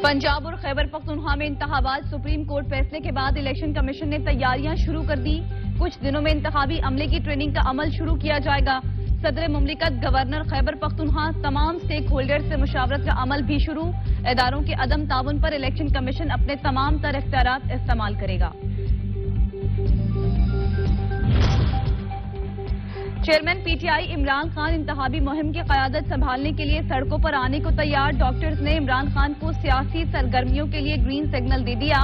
पंजाब और खैबर पख्तूनख्वा में इंतखाबात। सुप्रीम कोर्ट फैसले के बाद इलेक्शन कमीशन ने तैयारियां शुरू कर दी। कुछ दिनों में इंतखाबी अमले की ट्रेनिंग का अमल शुरू किया जाएगा। सदर मुमलिकत गवर्नर खैबर पख्तूनख्वा तमाम स्टेक होल्डर से मुशावरत का अमल भी शुरू। इदारों के अदम ताउन पर इलेक्शन कमीशन अपने तमाम तर इख्तियारात इस्तेमाल करेगा। चेयरमैन पीटीआई इमरान खान इंतखाबी मुहिम की क़यादत संभालने के लिए सड़कों पर आने को तैयार। डॉक्टर्स ने इमरान खान को सियासी सरगर्मियों के लिए ग्रीन सिग्नल दे दिया।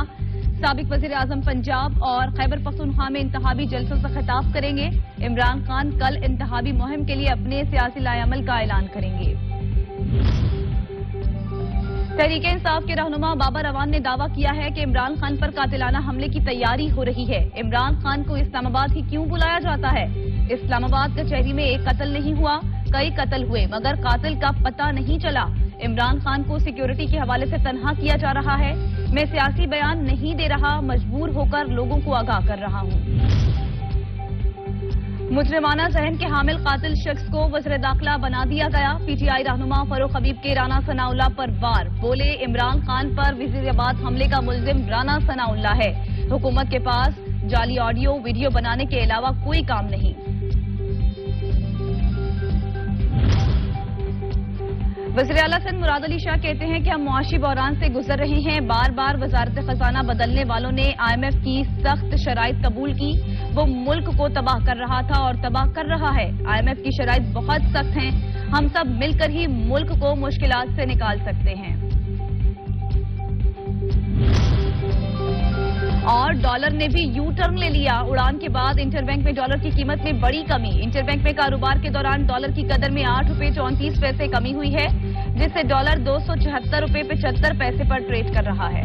साबिक वज़ीर आज़म पंजाब और खैबर पख्तूनख्वा में इंतखाबी जलसों से खिताब करेंगे। इमरान खान कल इंतखाबी मुहिम के लिए अपने सियासी लाएअमल का ऐलान करेंगे। तहरीक इंसाफ के रहनुमा बाबर अवान ने दावा किया है कि इमरान खान पर कातिलाना हमले की तैयारी हो रही है। इमरान खान को इस्लामाबाद ही क्यों बुलाया जाता है? इस्लामाबाद कचहरी में एक कत्ल नहीं हुआ, कई कत्ल हुए, मगर कातिल का पता नहीं चला। इमरान खान को सिक्योरिटी के हवाले से तनहा किया जा रहा है। मैं सियासी बयान नहीं दे रहा, मजबूर होकर लोगों को आगाह कर रहा हूं। मुजरिमाना जहन के हामिल कातिल शख्स को वज़ीर दाखिला बना दिया गया। पीटीआई रहनुमा फरूख हबीब के राना सनाउल्लाह पर वार। बोले इमरान खान पर वज़ीराबाद हमले का मुल्जिम राना सनाउल्लाह है। हुकूमत के पास जाली ऑडियो वीडियो बनाने के अलावा कोई काम नहीं। वज़ीर आला सिंध मुराद अली शाह कहते हैं कि हम मुआशी बहरान से गुजर रहे हैं। बार बार वजारत खजाना बदलने वालों ने IMF की सख्त शराइत कबूल की। वो मुल्क को तबाह कर रहा था और तबाह कर रहा है। IMF की शराइत बहुत सख्त हैं। हम सब मिलकर ही मुल्क को मुश्किलात से निकाल सकते हैं। और डॉलर ने भी यू टर्न ले लिया। उड़ान के बाद इंटरबैंक में डॉलर की कीमत में बड़ी कमी। इंटरबैंक में कारोबार के दौरान डॉलर की कदर में 8 रुपये 34 पैसे कमी हुई है, जिससे डॉलर 276 रुपये 75 पैसे पर ट्रेड कर रहा है।